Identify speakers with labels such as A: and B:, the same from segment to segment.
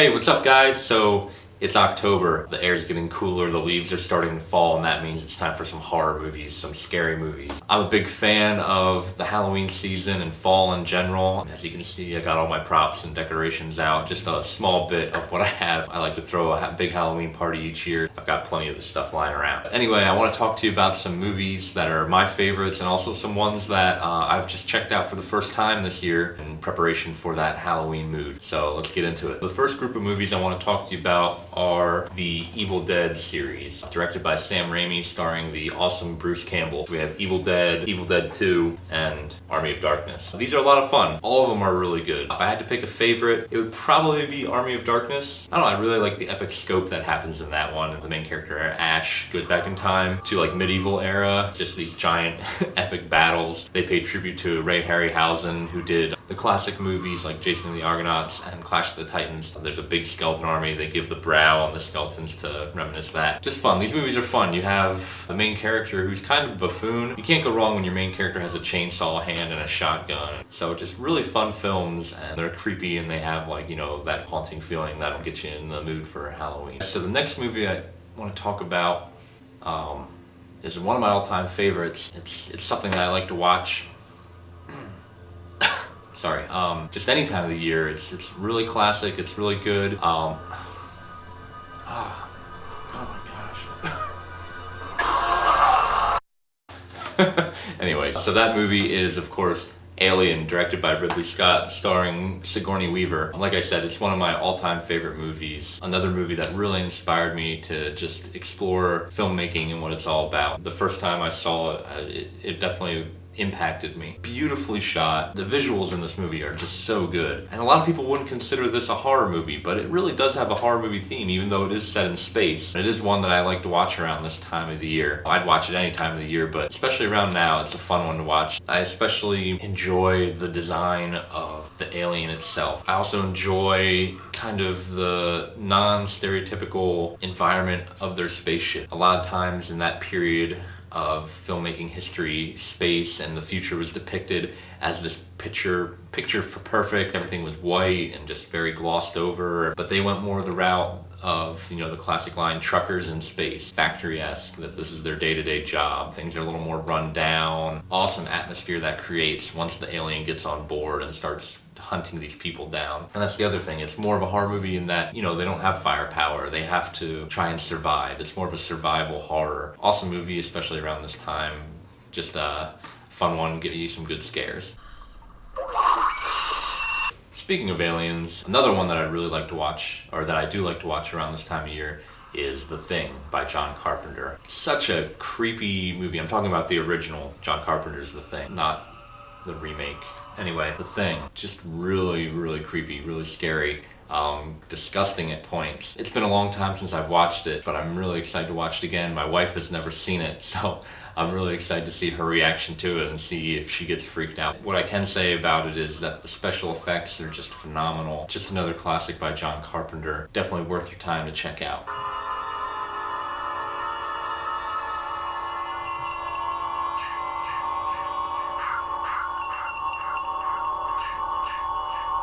A: Hey, what's up guys? So it's October, the air's getting cooler, the leaves are starting to fall, and that means it's time for some horror movies, some scary movies. I'm a big fan of the Halloween season and fall in general. As you can see, I got all my props and decorations out, just a small bit of what I have. I like to throw a big Halloween party each year. I've got plenty of the stuff lying around. Anyway, I want to talk to you about some movies that are my favorites and also some ones that I've just checked out for the first time this year in preparation for that Halloween mood. So let's get into it. The first group of movies I want to talk to you about are the Evil Dead series, directed by Sam Raimi, starring the awesome Bruce Campbell. We have Evil Dead 2, and Army of Darkness. These are a lot of fun. All of them are really good. If I had to pick a favorite, it would probably be Army of Darkness. I don't know, I really like the epic scope that happens in that one. The main character, Ash, goes back in time to like medieval era, just these giant epic battles. They pay tribute to Ray Harryhausen, who did the classic movies like Jason and the Argonauts and Clash of the Titans. There's a big skeleton army. They give the brow on the skeletons to reminisce that. Just fun. These movies are fun. You have the main character who's kind of a buffoon. You can't go wrong when your main character has a chainsaw hand and a shotgun. So just really fun films, and they're creepy and they have like, you know, that haunting feeling that'll get you in the mood for Halloween. So the next movie I want to talk about is one of my all-time favorites. It's something that I like to watch. Sorry, just any time of the year. It's really classic. It's really good. Oh my gosh. Anyway, so that movie is, of course, Alien, directed by Ridley Scott, starring Sigourney Weaver. Like I said, it's one of my all-time favorite movies. Another movie that really inspired me to just explore filmmaking and what it's all about. The first time I saw it, it definitely impacted me. Beautifully shot. The visuals in this movie are just so good. And a lot of people wouldn't consider this a horror movie, but it really does have a horror movie theme, even though it is set in space. It is one that I like to watch around this time of the year. I'd watch it any time of the year, but especially around now, it's a fun one to watch. I especially enjoy the design of the alien itself. I also enjoy kind of the non-stereotypical environment of their spaceship. A lot of times in that period of filmmaking history, space and the future was depicted as this picture perfect. Everything was white and just very glossed over, but they went more the route of, you know, the classic line, truckers in space, factory-esque, that this is their day-to-day job. Things are a little more run down. Awesome atmosphere that creates once the alien gets on board and starts hunting these people down. And that's the other thing. It's more of a horror movie in that, you know, they don't have firepower. They have to try and survive. It's more of a survival horror. Awesome movie, especially around this time. Just a fun one, give you some good scares. Speaking of aliens, another one that I really like to watch, or that I do like to watch around this time of year, is The Thing by John Carpenter. Such a creepy movie. I'm talking about the original John Carpenter's The Thing, not the remake. Anyway, The Thing, just really, really creepy, really scary, disgusting at points. It's been a long time since I've watched it, but I'm really excited to watch it again. My wife has never seen it, so I'm really excited to see her reaction to it and see if she gets freaked out. What I can say about it is that the special effects are just phenomenal. Just another classic by John Carpenter. Definitely worth your time to check out.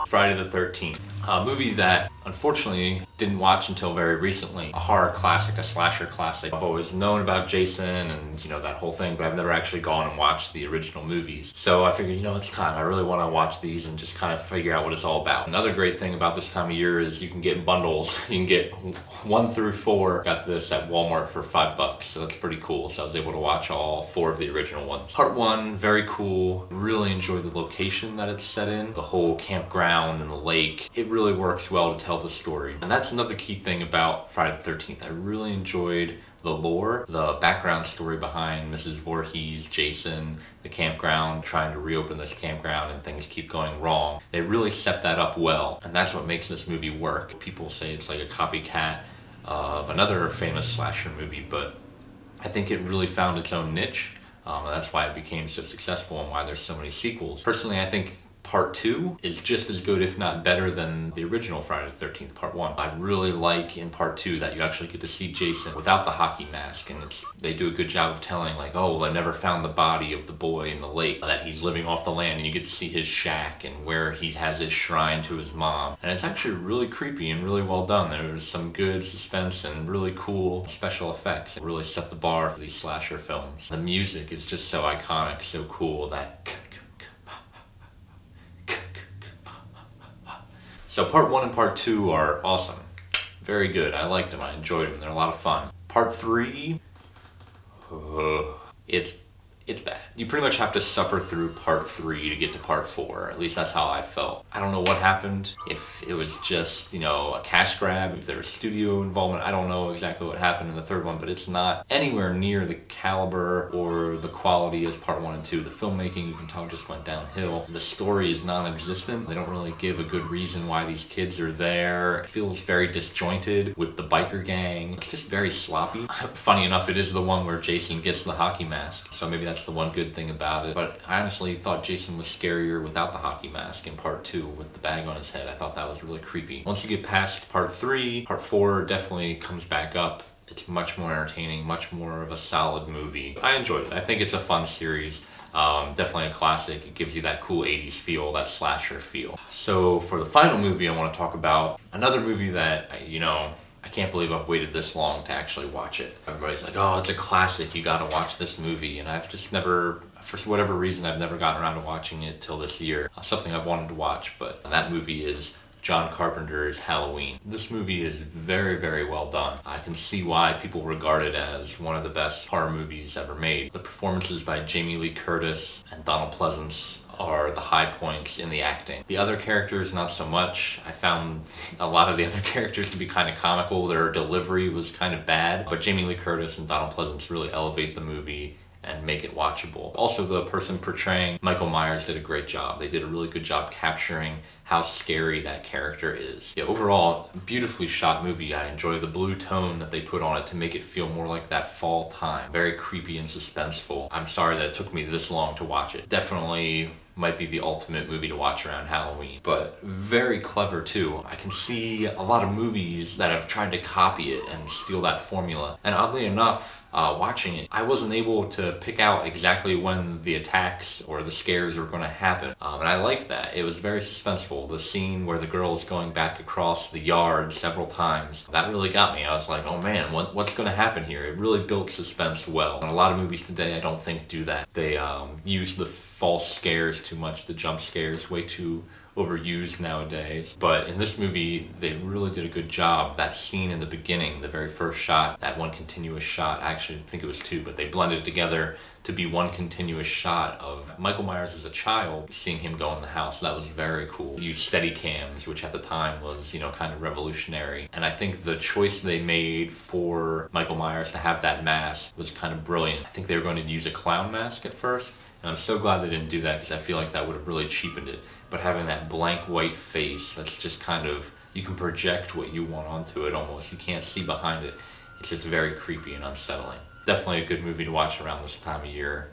A: Friday the 13th, a movie that unfortunately didn't watch until very recently. A horror classic, a slasher classic. I've always known about Jason and, you know, that whole thing, but I've never actually gone and watched the original movies. So I figured, you know, it's time. I really want to watch these and just kind of figure out what it's all about. Another great thing about this time of year is you can get bundles. You can get 1 through 4. Got this at Walmart for $5, so that's pretty cool. So I was able to watch all 4 of the original ones. Part 1, very cool. Really enjoy the location that it's set in. The whole campground and the lake. It really works well to tell the story. And that's another key thing about Friday the 13th. I really enjoyed the lore, the background story behind Mrs. Voorhees, Jason, the campground, trying to reopen this campground and things keep going wrong. They really set that up well, and that's what makes this movie work. People say it's like a copycat of another famous slasher movie, but I think it really found its own niche, and that's why it became so successful and why there's so many sequels. Personally, I think Part 2 is just as good, if not better, than the original Friday the 13th Part 1. I really like in Part 2 that you actually get to see Jason without the hockey mask, and they do a good job of telling, like, oh, well, I never found the body of the boy in the lake, that he's living off the land, and you get to see his shack and where he has his shrine to his mom. And it's actually really creepy and really well done. There was some good suspense and really cool special effects. It really set the bar for these slasher films. The music is just so iconic, so cool, that... So Part 1 and Part 2 are awesome. Very good. I liked them. I enjoyed them. They're a lot of fun. Part 3... It's bad. You pretty much have to suffer through Part 3 to get to Part 4. At least that's how I felt. I don't know what happened. If it was just, a cash grab, if there was studio involvement, I don't know exactly what happened in the third one, but it's not anywhere near the caliber or the quality as Part 1 and 2. The filmmaking, you can tell, just went downhill. The story is non-existent. They don't really give a good reason why these kids are there. It feels very disjointed with the biker gang. It's just very sloppy. Funny enough, it is the one where Jason gets the hockey mask, so maybe that's the one good thing about it. But I honestly thought Jason was scarier without the hockey mask in Part 2 with the bag on his head. I thought that was really creepy. Once you get past Part 3, Part 4 definitely comes back up. It's much more entertaining, much more of a solid movie. I enjoyed it. I think it's a fun series. Definitely a classic. It gives you that cool 80s feel, that slasher feel. So for the final movie I want to talk about, another movie that, I can't believe I've waited this long to actually watch it. Everybody's like, oh, it's a classic, you gotta watch this movie. And I've just never, for whatever reason, I've never gotten around to watching it till this year. Something I've wanted to watch, but that movie is John Carpenter's Halloween. This movie is very, very well done. I can see why people regard it as one of the best horror movies ever made. The performances by Jamie Lee Curtis and Donald Pleasence are the high points in the acting. The other characters, not so much. I found a lot of the other characters to be kind of comical. Their delivery was kind of bad, but Jamie Lee Curtis and Donald Pleasence really elevate the movie and make it watchable. Also, the person portraying Michael Myers did a great job. They did a really good job capturing how scary that character is. Yeah, overall, beautifully shot movie. I enjoy the blue tone that they put on it to make it feel more like that fall time. Very creepy and suspenseful. I'm sorry that it took me this long to watch it. Definitely might be the ultimate movie to watch around Halloween, but very clever too. I can see a lot of movies that have tried to copy it and steal that formula, and oddly enough, watching it, I wasn't able to pick out exactly when the attacks or the scares were going to happen, and I like that. It was very suspenseful. The scene where the girl is going back across the yard several times, that really got me. I was like, oh man, what's going to happen here? It really built suspense well, and a lot of movies today I don't think do that. They use the false scares too much, the jump scares way too overused nowadays. But in this movie, they really did a good job. That scene in the beginning, the very first shot, that one continuous shot, I actually think it was two, but they blended it together to be one continuous shot of Michael Myers as a child, seeing him go in the house. That was very cool. They used steady cams, which at the time was, kind of revolutionary. And I think the choice they made for Michael Myers to have that mask was kind of brilliant. I think they were going to use a clown mask at first, and I'm so glad they didn't do that because I feel like that would have really cheapened it. But having that blank white face, that's just kind of, you can project what you want onto it almost. You can't see behind it. It's just very creepy and unsettling. Definitely a good movie to watch around this time of year.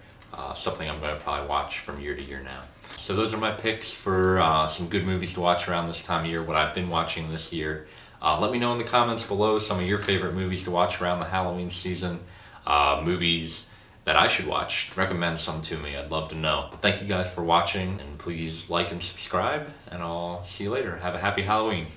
A: Something I'm going to probably watch from year to year now. So those are my picks for some good movies to watch around this time of year, what I've been watching this year. Let me know in the comments below some of your favorite movies to watch around the Halloween season. Movies that I should watch. Recommend some to me. I'd love to know. But thank you guys for watching, and please like and subscribe, and I'll see you later. Have a happy Halloween.